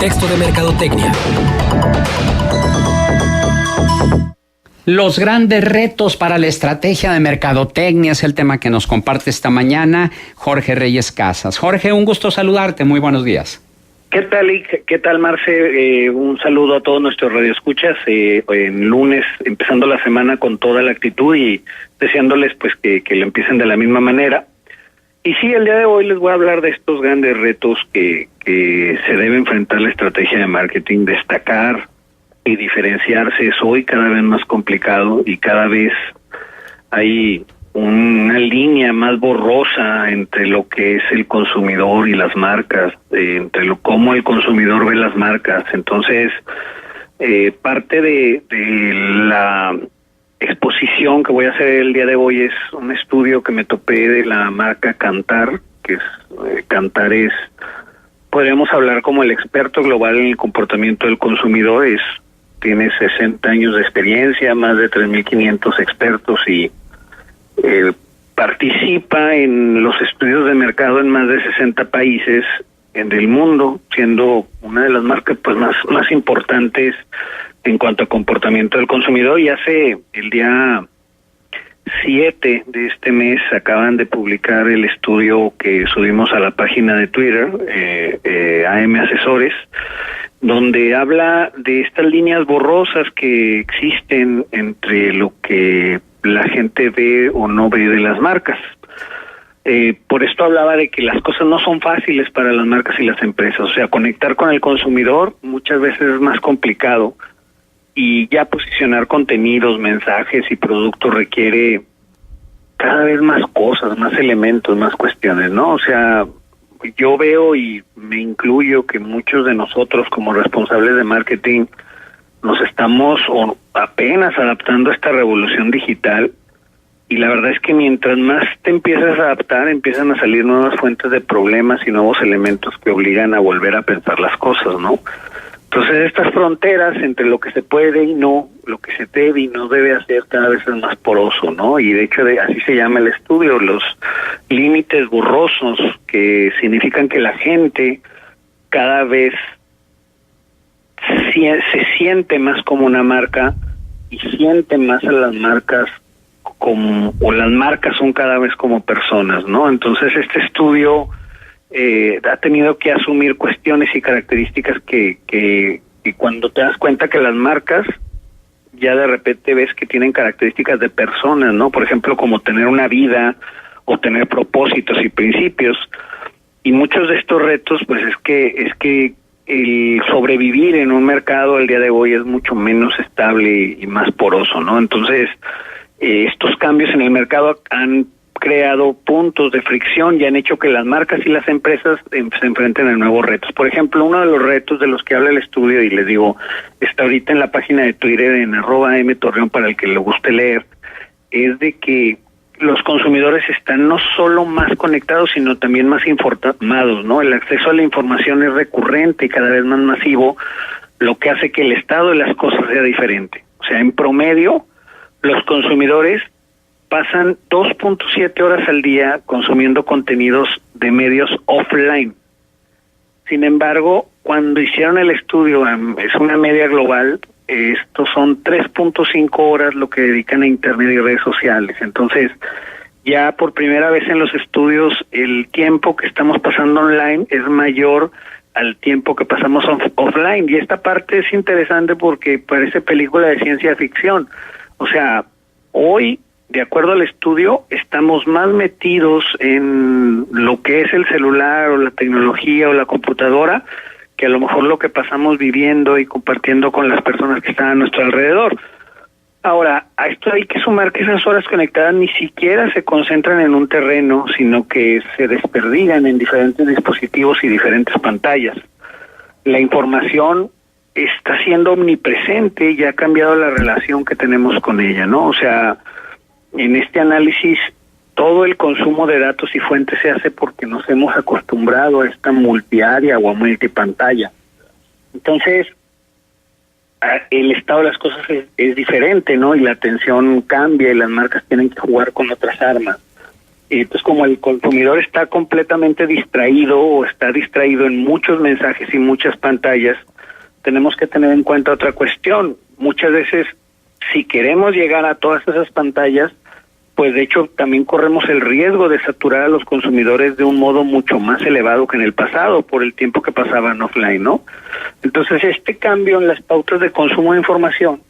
Contexto de Mercadotecnia. Los grandes retos para la estrategia de mercadotecnia es el tema que nos comparte esta mañana Jorge Reyes Casas. Jorge, un gusto saludarte. Muy buenos días. ¿Qué tal, Ic? ¿Qué tal, Marce? Un saludo a todos nuestros radioescuchas. En lunes, empezando la semana con toda la actitud y deseándoles pues que lo empiecen de la misma manera. Y sí, el día de hoy les voy a hablar de estos grandes retos que se debe enfrentar la estrategia de marketing. Destacar y diferenciarse es hoy cada vez más complicado y cada vez hay una línea más borrosa entre lo que es el consumidor y las marcas, entre cómo el consumidor ve las marcas. Entonces, parte de la exposición que voy a hacer el día de hoy es un estudio que me topé de la marca Kantar, que es Kantar es, podríamos hablar como el experto global en el comportamiento del consumidor. Tiene 60 años de experiencia, más de 3.500 expertos y participa en los estudios de mercado en más de 60 países del mundo, siendo una de las marcas pues más importantes en cuanto a comportamiento del consumidor. Y hace el día 7 de este mes acaban de publicar el estudio que subimos a la página de Twitter, AM Asesores, donde habla de estas líneas borrosas que existen entre lo que la gente ve o no ve de las marcas. Por esto hablaba de que las cosas no son fáciles para las marcas y las empresas. O sea, conectar con el consumidor muchas veces es más complicado y ya posicionar contenidos, mensajes y productos requiere cada vez más cosas, más elementos, más cuestiones, ¿no? O sea, yo veo y me incluyo que muchos de nosotros como responsables de marketing nos estamos apenas adaptando a esta revolución digital, y la verdad es que mientras más te empiezas a adaptar, empiezan a salir nuevas fuentes de problemas y nuevos elementos que obligan a volver a pensar las cosas, ¿no? Entonces estas fronteras entre lo que se puede y no, lo que se debe y no debe hacer cada vez es más poroso, ¿no? Y de hecho así se llama el estudio, los límites borrosos, que significan que la gente cada vez se siente más como una marca y siente más a las marcas como, o las marcas son cada vez como personas, ¿no? Entonces este estudio ha tenido que asumir cuestiones y características que cuando te das cuenta que las marcas ya de repente ves que tienen características de personas, ¿no? Por ejemplo, como tener una vida o tener propósitos y principios. Y muchos de estos retos, pues es que el sobrevivir en un mercado el día de hoy es mucho menos estable y más poroso, ¿no? Entonces, estos cambios en el mercado han creado puntos de fricción y han hecho que las marcas y las empresas se enfrenten a nuevos retos. Por ejemplo, uno de los retos de los que habla el estudio, y les digo, está ahorita en la página de Twitter en @mtorreon para el que le guste leer, es de que los consumidores están no solo más conectados, sino también más informados, ¿no? El acceso a la información es recurrente y cada vez más masivo, lo que hace que el estado de las cosas sea diferente. O sea, en promedio, los consumidores pasan 2.7 horas al día consumiendo contenidos de medios offline. Sin embargo, cuando hicieron el estudio, es una media global, estos son 3.5 horas lo que dedican a internet y redes sociales. Entonces, ya por primera vez en los estudios, el tiempo que estamos pasando online es mayor al tiempo que pasamos offline. Y esta parte es interesante porque parece película de ciencia ficción. O sea, hoy, de acuerdo al estudio, estamos más metidos en lo que es el celular o la tecnología o la computadora que a lo mejor lo que pasamos viviendo y compartiendo con las personas que están a nuestro alrededor. Ahora, a esto hay que sumar que esas horas conectadas ni siquiera se concentran en un terreno, sino que se desperdigan en diferentes dispositivos y diferentes pantallas. La información está siendo omnipresente y ha cambiado la relación que tenemos con ella, ¿no? O sea, en este análisis todo el consumo de datos y fuentes se hace porque nos hemos acostumbrado a esta multiárea o a multipantalla. Entonces, el estado de las cosas es diferente, ¿no? Y la atención cambia y las marcas tienen que jugar con otras armas. Entonces, como el consumidor está completamente distraído o está distraído en muchos mensajes y muchas pantallas, tenemos que tener en cuenta otra cuestión. Muchas veces, si queremos llegar a todas esas pantallas, pues de hecho también corremos el riesgo de saturar a los consumidores de un modo mucho más elevado que en el pasado, por el tiempo que pasaban offline, ¿no? Entonces, este cambio en las pautas de consumo de información,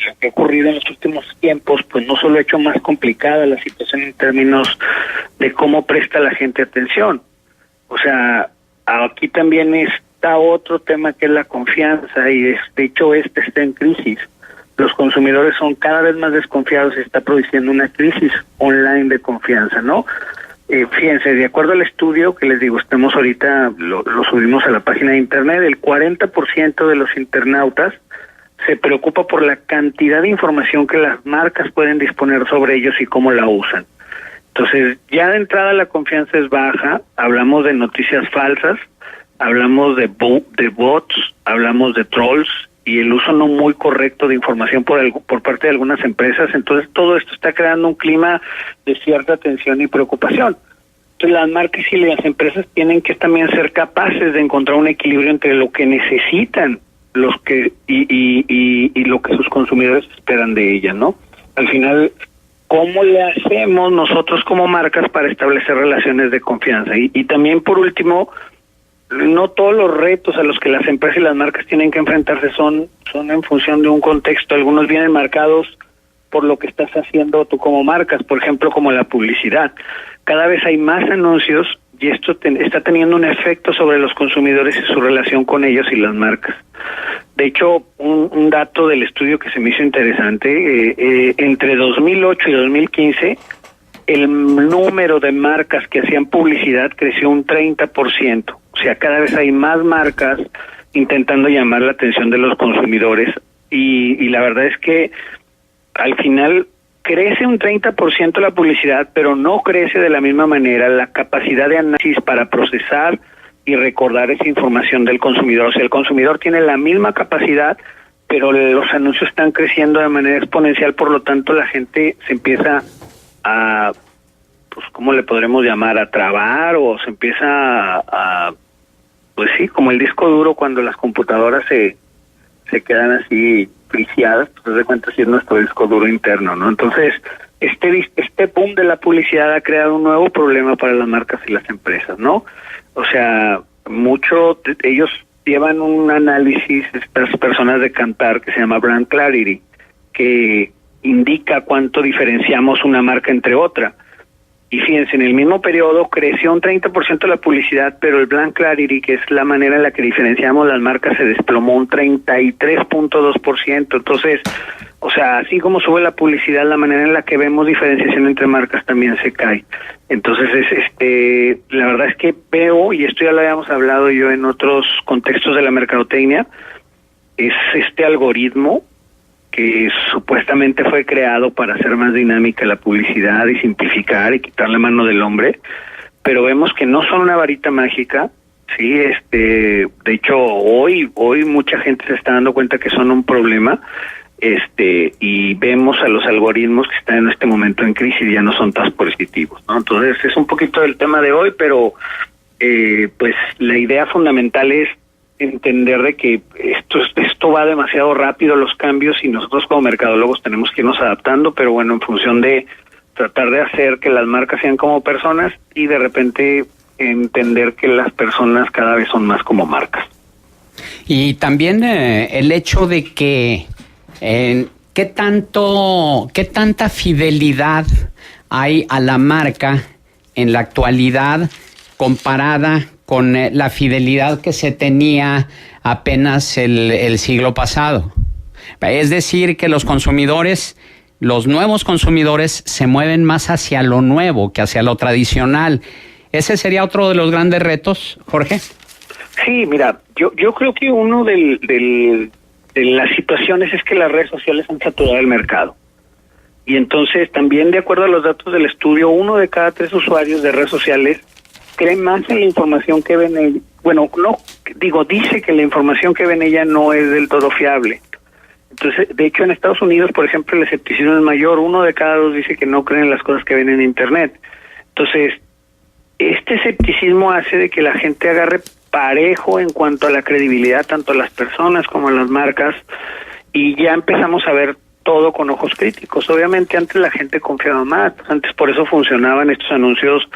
lo que ha ocurrido en los últimos tiempos, pues no solo ha hecho más complicada la situación en términos de cómo presta la gente atención. O sea, aquí también está otro tema que es la confianza, y de hecho este está en crisis. Los consumidores son cada vez más desconfiados y está produciendo una crisis online de confianza, ¿no? Fíjense, de acuerdo al estudio que les digo, estamos ahorita, lo subimos a la página de internet, el 40% de los internautas se preocupa por la cantidad de información que las marcas pueden disponer sobre ellos y cómo la usan. Entonces, ya de entrada la confianza es baja, hablamos de noticias falsas, hablamos de bots, hablamos de trolls y el uso no muy correcto de información por parte de algunas empresas. Entonces, todo esto está creando un clima de cierta tensión y preocupación. Entonces, las marcas y las empresas tienen que también ser capaces de encontrar un equilibrio entre lo que necesitan los que y lo que sus consumidores esperan de ella, ¿no? Al final, ¿cómo le hacemos nosotros como marcas para establecer relaciones de confianza? Y también, por último, no todos los retos a los que las empresas y las marcas tienen que enfrentarse son en función de un contexto. Algunos vienen marcados por lo que estás haciendo tú como marcas, por ejemplo, como la publicidad. Cada vez hay más anuncios y esto está teniendo un efecto sobre los consumidores y su relación con ellos y las marcas. De hecho, un dato del estudio que se me hizo interesante, entre 2008 y 2015, el número de marcas que hacían publicidad creció un 30%. O sea, cada vez hay más marcas intentando llamar la atención de los consumidores y la verdad es que al final crece un 30% la publicidad, pero no crece de la misma manera la capacidad de análisis para procesar y recordar esa información del consumidor. O sea, el consumidor tiene la misma capacidad, pero los anuncios están creciendo de manera exponencial, por lo tanto la gente se empieza a, pues, ¿cómo le podremos llamar? A trabar, o se empieza a pues sí, como el disco duro cuando las computadoras se quedan así viciadas, pues de cuenta si es nuestro disco duro interno, ¿no? Entonces, este boom de la publicidad ha creado un nuevo problema para las marcas y las empresas, ¿no? O sea, ellos llevan un análisis, estas personas de Kantar, que se llama Brand Clarity, que indica cuánto diferenciamos una marca entre otra. Y fíjense, en el mismo periodo creció un 30% la publicidad, pero el Brand Clarity, que es la manera en la que diferenciamos las marcas, se desplomó un 33.2%. Entonces, o sea, así como sube la publicidad, la manera en la que vemos diferenciación entre marcas también se cae. Entonces, la verdad es que veo, y esto ya lo habíamos hablado yo en otros contextos de la mercadotecnia, es este algoritmo que supuestamente fue creado para hacer más dinámica la publicidad y simplificar y quitar la mano del hombre, pero vemos que no son una varita mágica, sí, de hecho hoy mucha gente se está dando cuenta que son un problema, y vemos a los algoritmos que están en este momento en crisis ya no son tan positivos, ¿no? Entonces es un poquito del tema de hoy, pero pues la idea fundamental es entender de que esto va demasiado rápido, los cambios, y nosotros como mercadólogos tenemos que irnos adaptando, pero bueno, en función de tratar de hacer que las marcas sean como personas y de repente entender que las personas cada vez son más como marcas. Y también el hecho de que qué tanta fidelidad hay a la marca en la actualidad comparada con la fidelidad que se tenía apenas el siglo pasado. Es decir, que los nuevos consumidores se mueven más hacia lo nuevo que hacia lo tradicional. ¿Ese sería otro de los grandes retos, Jorge? Sí, mira, yo creo que uno de las situaciones es que las redes sociales han saturado el mercado. Y entonces también, de acuerdo a los datos del estudio, 1 de cada 3 usuarios de redes sociales cree más en la información que ven ella. Bueno, dice que la información que ven ella no es del todo fiable. Entonces, de hecho, en Estados Unidos, por ejemplo, el escepticismo es mayor. 1 de cada 2 dice que no creen en las cosas que ven en Internet. Entonces, este escepticismo hace de que la gente agarre parejo en cuanto a la credibilidad, tanto a las personas como a las marcas, y ya empezamos a ver todo con ojos críticos. Obviamente antes la gente confiaba más, antes por eso funcionaban estos anuncios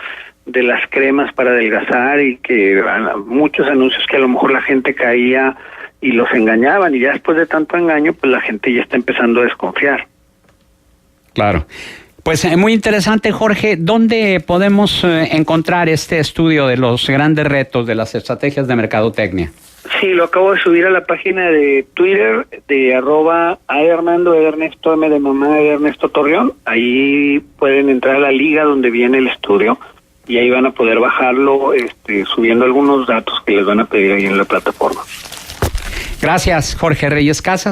de las cremas para adelgazar y que muchos anuncios que a lo mejor la gente caía y los engañaban, y ya después de tanto engaño, pues la gente ya está empezando a desconfiar. Claro. Pues muy interesante, Jorge. ¿Dónde podemos encontrar este estudio de los grandes retos de las estrategias de mercadotecnia? Sí, lo acabo de subir a la página de Twitter de @Hernando Ernesto M de mamá de Ernesto Torreón. Ahí pueden entrar a la liga donde viene el estudio y ahí van a poder bajarlo, subiendo algunos datos que les van a pedir ahí en la plataforma. Gracias, Jorge Reyes Casas.